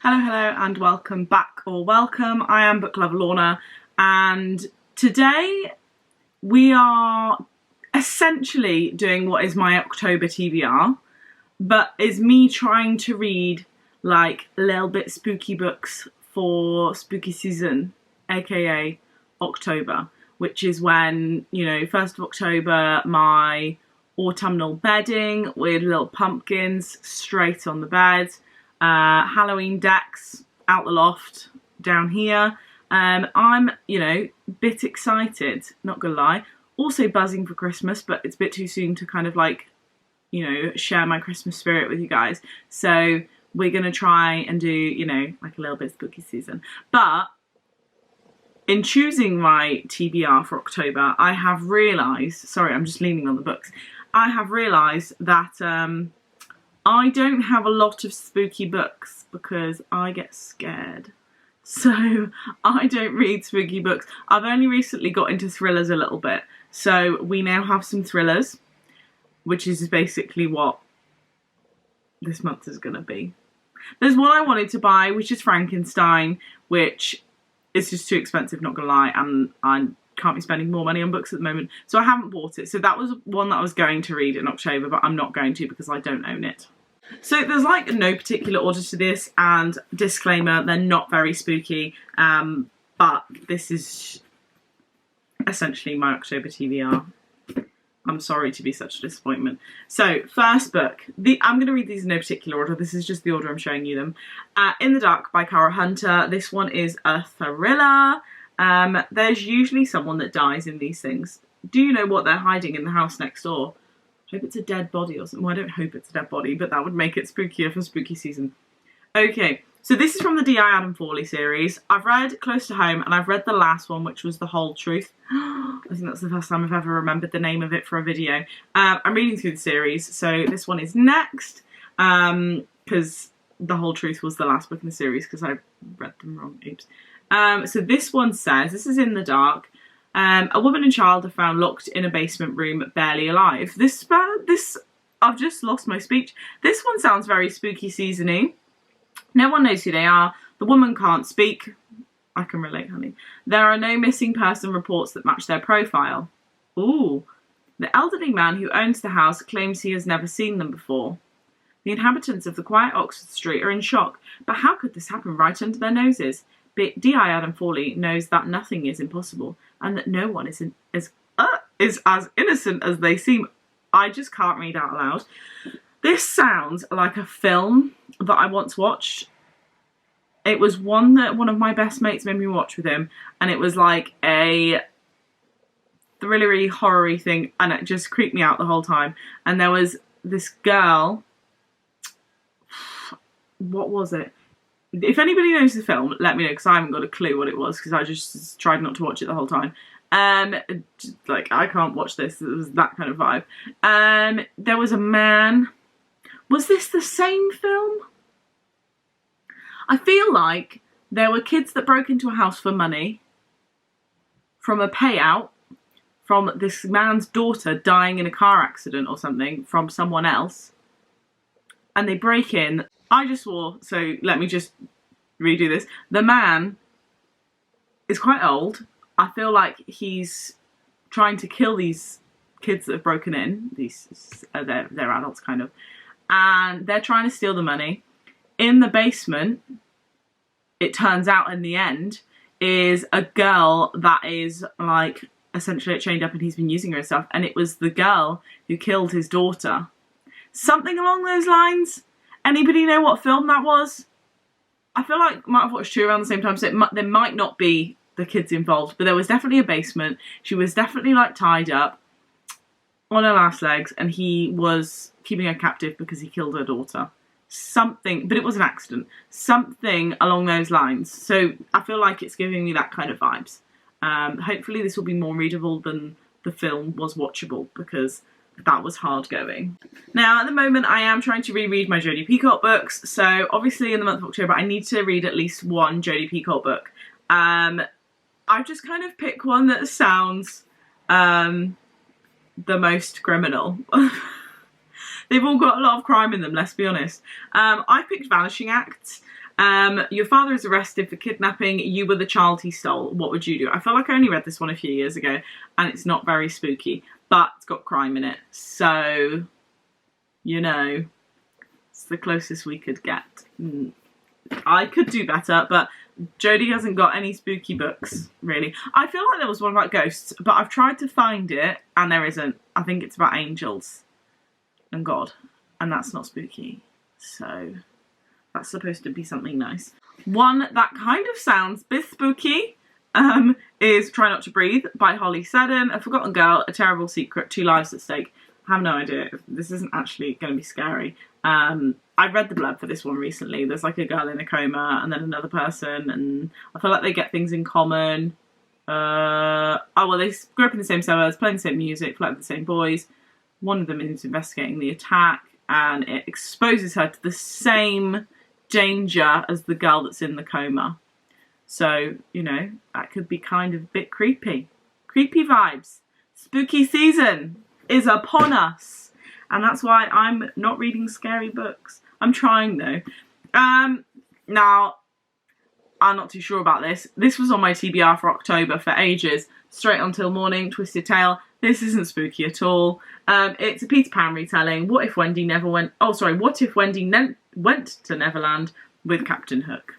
Hello, hello, and welcome back, or welcome. I am Book Lover Lorna, and today we are essentially doing what is my October TBR, but is me trying to read like a little bit spooky books for spooky season, aka October, which is when, 1st of October, my autumnal bedding with little pumpkins straight on the bed. Halloween decks out the loft down here. I'm, a bit excited, not gonna lie. Also buzzing for Christmas, but it's a bit too soon to kind of share my Christmas spirit with you guys. So we're gonna try and do, like a little bit spooky season. But in choosing my TBR for October, I have realised, sorry, I'm just leaning on the books. I have realised that, I don't have a lot of spooky books because I get scared. So I don't read spooky books. I've only recently got into thrillers a little bit. So we now have some thrillers, which is basically what this month is going to be. There's one I wanted to buy, which is Frankenstein, which is just too expensive, not going to lie, and I can't be spending more money on books at the moment. So I haven't bought it. So that was one that I was going to read in October, but I'm not going to because I don't own it. So there's like no particular order to this, and disclaimer, they're not very spooky, but this is essentially my October TBR. I'm sorry to be such a disappointment. So first book, I'm going to read these in no particular order, this is just the order I'm showing you them. In the Dark by Cara Hunter. This one is a thriller. There's usually someone that dies in these things. Do you know what they're hiding in the house next door? I hope it's a dead body or something. Well, I don't hope it's a dead body, but that would make it spookier for spooky season. Okay, so this is from the D.I. Adam Fawley series. I've read Close to Home, and I've read the last one, which was The Whole Truth. I think that's the first time I've ever remembered the name of it for a video. I'm reading through the series, so this one is next, because The Whole Truth was the last book in the series, because I read them wrong. Oops. So this one says, this is in the dark. A woman and child are found locked in a basement room, barely alive. This, I've just lost my speech. This one sounds very spooky season-y. No one knows who they are. The woman can't speak. I can relate, honey. There are no missing person reports that match their profile. Ooh. The elderly man who owns the house claims he has never seen them before. The inhabitants of the quiet Oxford Street are in shock. But how could this happen right under their noses? D.I. Adam Fawley knows that nothing is impossible, and that no one is as innocent as they seem. I just can't read out loud. This sounds like a film that I once watched. It was one that one of my best mates made me watch with him, and it was like a thrillery, horror-y thing, and it just creeped me out the whole time. And there was this girl. What was it? If anybody knows the film, let me know, because I haven't got a clue what it was, because I just tried not to watch it the whole time. I can't watch this. It was that kind of vibe. There was a man. Was this the same film? I feel like there were kids that broke into a house for money from a payout from this man's daughter dying in a car accident or something from someone else. And they break in. I just swore, so let me just redo this. The man is quite old. I feel like he's trying to kill these kids that have broken in. They're adults, kind of. And they're trying to steal the money. In the basement, it turns out in the end, is a girl that is like essentially chained up, and he's been using her and stuff. And it was the girl who killed his daughter. Something along those lines. Anybody know what film that was? I feel like I might have watched two around the same time, so there might not be the kids involved, but there was definitely a basement. She was definitely like tied up on her last legs, and he was keeping her captive because he killed her daughter. Something, but it was an accident. Something along those lines. So I feel like it's giving me that kind of vibes. Hopefully this will be more readable than the film was watchable, because that was hard going. Now, at the moment, I am trying to reread my Jodie Peacock books. So, obviously, in the month of October, I need to read at least one Jodie Peacock book. I've just kind of picked one that sounds the most criminal. They've all got a lot of crime in them, let's be honest. I picked Vanishing Acts. Your father is arrested for kidnapping. You were the child he stole. What would you do? I feel like I only read this one a few years ago and it's not very spooky, but it's got crime in it. So, you know, it's the closest we could get. I could do better, but Jodie hasn't got any spooky books, really. I feel like there was one about ghosts, but I've tried to find it and there isn't. I think it's about angels and God, and that's not spooky. So that's supposed to be something nice. One that kind of sounds a bit spooky is Try Not to Breathe by Holly Seddon. A forgotten girl, a terrible secret, 2 lives at stake. I have no idea. This isn't actually going to be scary. I read the blurb for this one recently. There's like a girl in a coma and then another person, and I feel like they get things in common. Oh well, they grew up in the same suburbs, playing the same music, flirting with the same boys. One of them is investigating the attack, and it exposes her to the same danger as the girl that's in the coma. So, you know, that could be kind of a bit creepy. Creepy vibes. Spooky season is upon us. And that's why I'm not reading scary books. I'm trying though. Now, I'm not too sure about this. This was on my TBR for October for ages. Straight Until Morning, Twisted Tale. This isn't spooky at all. It's a Peter Pan retelling. What if Wendy went to Neverland with Captain Hook?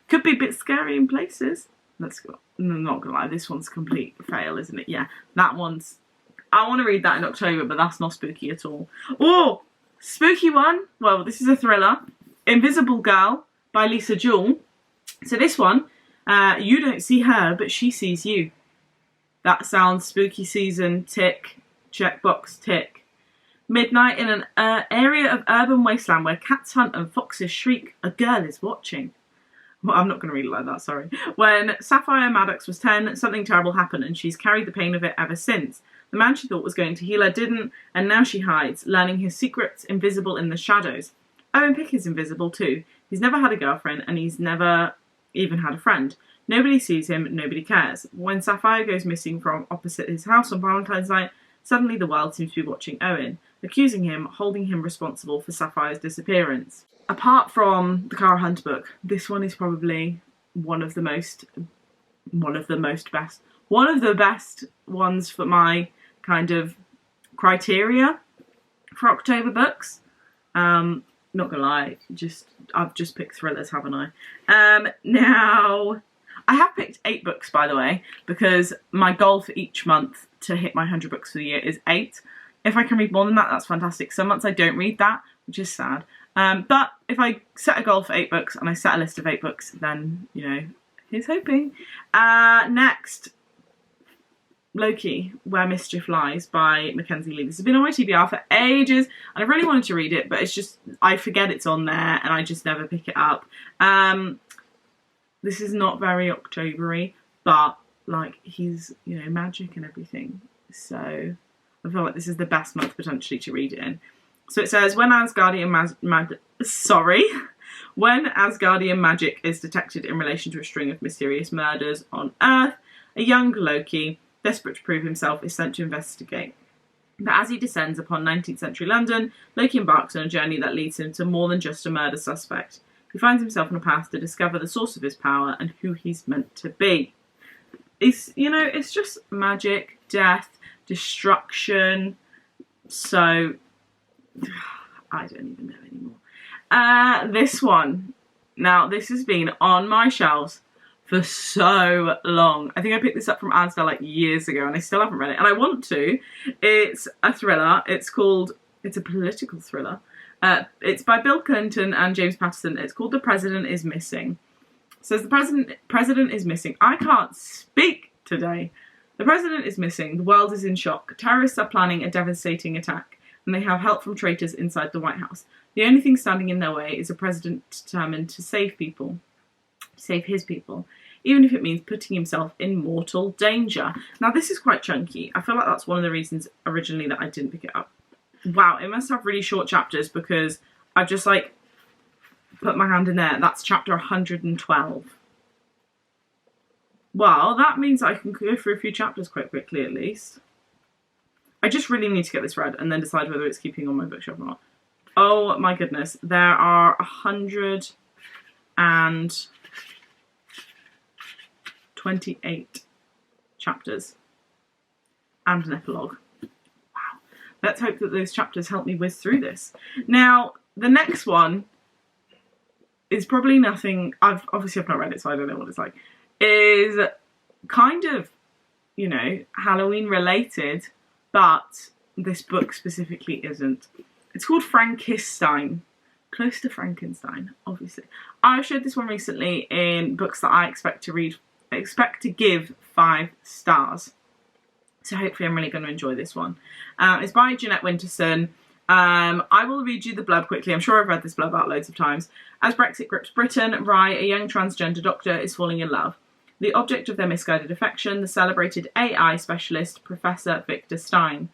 Could be a bit scary in places. Let's go. I'm not gonna lie, this one's a complete fail, isn't it? Yeah, that one's... I want to read that in October, but that's not spooky at all. Oh, spooky one. Well, this is a thriller. Invisible Girl by Lisa Jewell. So this one, you don't see her, but she sees you. That sounds spooky season, tick, checkbox, tick. Midnight in an area of urban wasteland where cats hunt and foxes shriek, a girl is watching. Well, I'm not going to read it like that, sorry. When Sapphire Maddox was 10, something terrible happened and she's carried the pain of it ever since. The man she thought was going to heal her didn't, and now she hides, learning his secrets invisible in the shadows. Owen Pick is invisible too. He's never had a girlfriend and he's never even had a friend. Nobody sees him, nobody cares. When Sapphire goes missing from opposite his house on Valentine's night, suddenly the world seems to be watching Owen, accusing him, holding him responsible for Sapphire's disappearance. Apart from the Clara Hunt book, this one is probably one of the best ones for my kind of criteria for October books. Not gonna lie, I've just picked thrillers, haven't I? Now, I have picked 8 books, by the way, because my goal for each month to hit my 100 books for the year is 8. If I can read more than that, that's fantastic. Some months I don't read that, which is sad. But if I set a goal for 8 books and I set a list of 8 books, then, you know, here's hoping. Next, Loki, Where Mischief Lies by Mackenzie Lee. This has been on my TBR for ages and I really wanted to read it, but it's just, I forget it's on there and I just never pick it up. This is not very October-y, but like he's, you know, magic and everything. So I feel like this is the best month potentially to read it in. So it says, when Asgardian magic is detected in relation to a string of mysterious murders on Earth, a young Loki, desperate to prove himself, is sent to investigate. But as he descends upon 19th century London, Loki embarks on a journey that leads him to more than just a murder suspect. He finds himself on a path to discover the source of his power and who he's meant to be. It's, you know, it's just magic, death, destruction. So, I don't even know anymore. This one. Now, this has been on my shelves for so long. I think I picked this up from Asda like years ago and I still haven't read it. And I want to. It's a thriller. It's a political thriller. It's by Bill Clinton and James Patterson. It's called The President is Missing. It says the president is missing. I can't speak today. The president is missing. The world is in shock. Terrorists are planning a devastating attack and they have help from traitors inside the White House. The only thing standing in their way is a president determined to save his people, even if it means putting himself in mortal danger. Now, this is quite chunky. I feel like that's one of the reasons originally that I didn't pick it up. Wow, it must have really short chapters because I've just like put my hand in there. That's chapter 112. Well, that means I can go through a few chapters quite quickly at least. I just really need to get this read and then decide whether it's keeping on my bookshelf or not. Oh my goodness, there are 112 and 28 chapters and an epilogue. Wow. Let's hope that those chapters help me whiz through this. Now, the next one is probably nothing, I've not read it, so I don't know what it's like, is kind of, you know, Halloween related, but this book specifically isn't. It's called Frankenstein. Close to Frankenstein, obviously. I showed this one recently in books that I expect to give 5 stars. So hopefully I'm really going to enjoy this one. It's by Jeanette Winterson. I will read you the blurb quickly. I'm sure I've read this blurb out loads of times. As Brexit grips Britain, Rye, a young transgender doctor, is falling in love. The object of their misguided affection, the celebrated AI specialist, Professor Victor Stein.